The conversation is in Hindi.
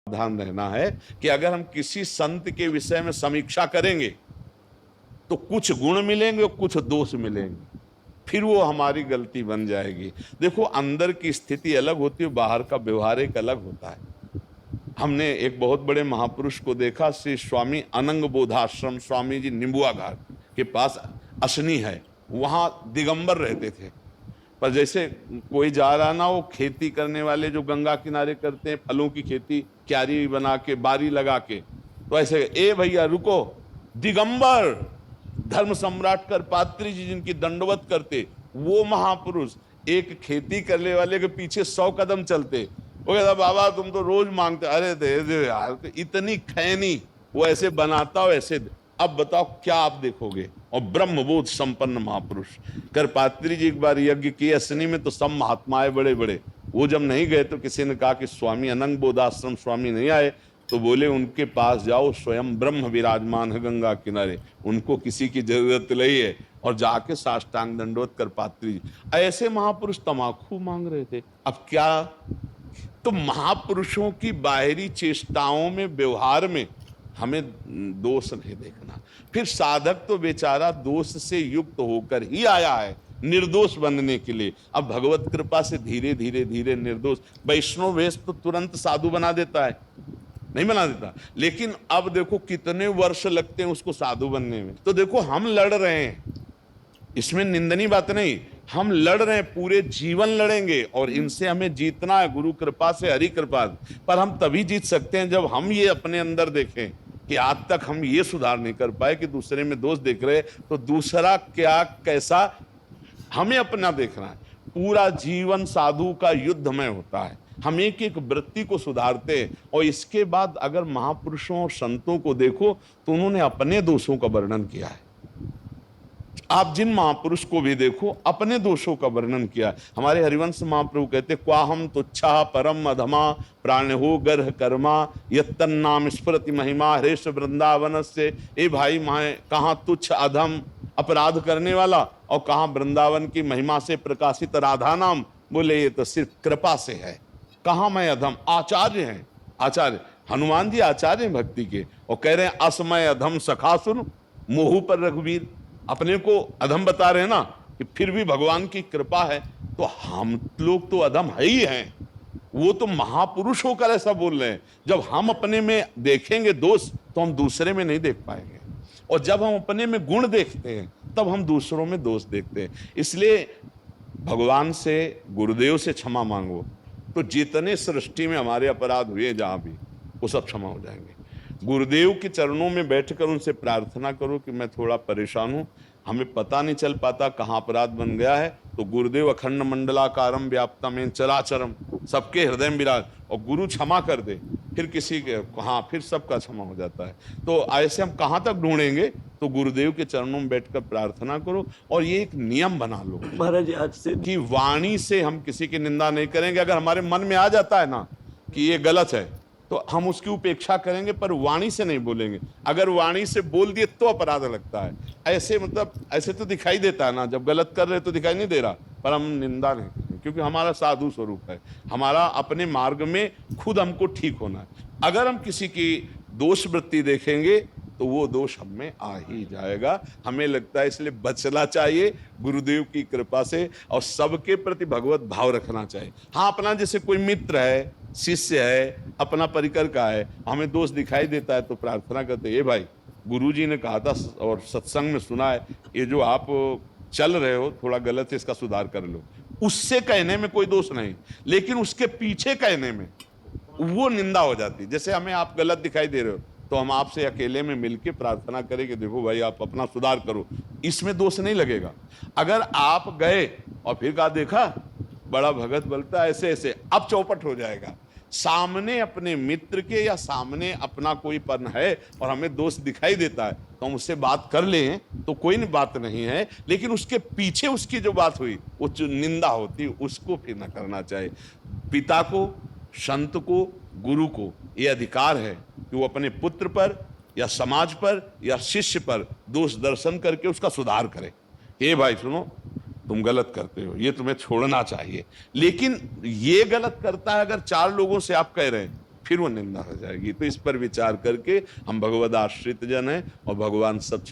ध्यान रहना है कि अगर हम किसी संत के विषय में समीक्षा करेंगे तो कुछ गुण मिलेंगे और कुछ दोष मिलेंगे, फिर वो हमारी गलती बन जाएगी। देखो, अंदर की स्थिति अलग होती है, बाहर का व्यवहार एक अलग होता है। हमने एक बहुत बड़े महापुरुष को देखा, श्री स्वामी अनंग बोधाश्रम, स्वामी जी निंबुआ घाट के पास असनी है, वहां दिगंबर रहते थे। पर जैसे कोई जा रहा ना, वो खेती करने वाले जो गंगा किनारे करते हैं फलों की खेती, क्यारी बना के बारी लगा के, तो ऐसे ए भैया रुको, दिगंबर धर्म सम्राट करपात्री जी जिनकी दंडवत करते, वो महापुरुष एक खेती करने वाले के पीछे 100 कदम चलते। वो कहता बाबा तुम तो रोज मांगते, अरे दे दे यार, तो इतनी खैनी वो ऐसे बनाता हो ऐसे। अब बताओ क्या आप देखोगे। और ब्रह्मबोध संपन्न महापुरुष करपात्री जी एक बार यज्ञ किए असनी में, तो सब महात्माएं बड़े बड़े, वो जब नहीं गए तो किसी ने कहा कि स्वामी अनंग बोधाश्रम स्वामी नहीं आए, तो बोले उनके पास जाओ, स्वयं ब्रह्म विराजमान है गंगा किनारे, उनको किसी की जरूरत नहीं है। और जाके साष्टांग दंडवत करपात्री जी, ऐसे महापुरुष तमाकू मांग रहे थे। अब क्या, तो महापुरुषों की बाहरी चेष्टाओं में, व्यवहार में हमें दोष नहीं देखना। फिर साधक तो बेचारा दोष से युक्त होकर ही आया है निर्दोष बनने के लिए। अब भगवत कृपा से धीरे धीरे धीरे निर्दोष, वैष्णव वेश तो तुरंत साधु बना देता है, नहीं बना देता, लेकिन अब देखो कितने वर्ष लगते हैं उसको साधु बनने में। तो देखो हम लड़ रहे हैं, इसमें निंदनीय बात नहीं, हम लड़ रहे हैं, पूरे जीवन लड़ेंगे और इनसे हमें जीतना है गुरु कृपा से, हरि कृपा। पर हम तभी जीत सकते हैं जब हम ये अपने अंदर देखें कि आज तक हम ये सुधार नहीं कर पाए कि दूसरे में दोष देख रहे, तो दूसरा क्या कैसा, हमें अपना देखना है। पूरा जीवन साधु का युद्ध में होता है, हम एक एक वृत्ति को सुधारते हैं। और इसके बाद अगर महापुरुषों और संतों को देखो तो उन्होंने अपने दोषों का वर्णन किया है। आप जिन महापुरुष को भी देखो अपने दोषों का वर्णन किया। हमारे हरिवंश महाप्रभु कहते, क्वाहम तुच्छा परम अधमा प्राण हो गर्ह कर्मा यत्तन नाम स्मृति महिमा हरेश वृंदावन से। ए भाई, मैं कहाँ तुच्छ अधम अपराध करने वाला और कहाँ वृंदावन की महिमा से प्रकाशित राधा नाम। बोले ये तो सिर्फ कृपा से है, कहाँ मैं अधम। आचार्य हैं, आचार्य हनुमान जी आचार्य हैं भक्ति के, और कह रहे हैं असमय अधम सखा सुन मोहू पर रघुवीर। अपने को अधम बता रहे हैं ना, कि फिर भी भगवान की कृपा है। तो हम लोग तो अधम है ही हैं, वो तो महापुरुष होकर ऐसा बोल रहे हैं। जब हम अपने में देखेंगे दोष तो हम दूसरे में नहीं देख पाएंगे, और जब हम अपने में गुण देखते हैं तब हम दूसरों में दोष देखते हैं। इसलिए भगवान से, गुरुदेव से क्षमा मांगो, तो जितने सृष्टि में हमारे अपराध हुए जहां भी, वो सब क्षमा हो जाएंगे। गुरुदेव के चरणों में बैठकर उनसे प्रार्थना करो कि मैं थोड़ा परेशान हूं, हमें पता नहीं चल पाता कहाँ अपराध बन गया है। तो गुरुदेव अखंड मंडलाकारम व्याप्तम चराचरम, सबके हृदय में विराज, और गुरु क्षमा कर दे, फिर किसी के, हाँ फिर सबका क्षमा हो जाता है। तो ऐसे हम कहाँ तक ढूंढेंगे, तो गुरुदेव के चरणों में बैठकर प्रार्थना करो। और ये एक नियम बना लो महाराज आज से कि वाणी से हम किसी की निंदा नहीं करेंगे। अगर हमारे मन में आ जाता है ना कि ये गलत है, तो हम उसकी उपेक्षा करेंगे, पर वाणी से नहीं बोलेंगे। अगर वाणी से बोल दिए तो अपराध लगता है। ऐसे मतलब ऐसे तो दिखाई देता है ना, जब गलत कर रहे तो दिखाई नहीं दे रहा, पर हम निंदा नहीं करेंगे, क्योंकि हमारा साधु स्वरूप है, हमारा अपने मार्ग में खुद हमको ठीक होना है। अगर हम किसी की दोष वृत्ति देखेंगे तो वो दोष हमें आ ही जाएगा। हमें लगता है इसलिए बचना चाहिए गुरुदेव की कृपा से, और सबके प्रति भगवत भाव रखना चाहिए। हाँ, अपना जैसे कोई मित्र है, शिष्य है, अपना परिकर का है, हमें दोष दिखाई देता है तो प्रार्थना करते, ये भाई गुरुजी ने कहा था और सत्संग में सुना है, ये जो आप चल रहे हो थोड़ा गलत है, इसका सुधार कर लो। उससे कहने में कोई दोष नहीं, लेकिन उसके पीछे कहने में वो निंदा हो जाती। जैसे हमें आप गलत दिखाई दे रहे हो तो हम आपसे अकेले में मिलके प्रार्थना करें कि देखो भाई आप अपना सुधार करो, इसमें दोष नहीं लगेगा। अगर आप गए और फिर कहा देखा बड़ा भगत बोलता है ऐसे ऐसे, अब चौपट हो जाएगा। सामने अपने मित्र के या सामने अपना कोई पन है और हमें दोष दिखाई देता है तो हम उससे बात कर लें तो कोई बात नहीं है, लेकिन उसके पीछे उसकी जो बात हुई, वो जो निंदा होती, उसको फिर न करना चाहिए। पिता को, संत को, गुरु को ये अधिकार है कि वो अपने पुत्र पर या समाज पर या शिष्य पर दोष दर्शन करके उसका सुधार करे। ये भाई सुनो, तुम गलत करते हो, ये तुम्हें छोड़ना चाहिए। लेकिन ये गलत करता है अगर 4 लोगों से आप कह रहे हैं फिर वो निंदा हो जाएगी। तो इस पर विचार करके हम भगवद आश्रित जन हैं और भगवान सब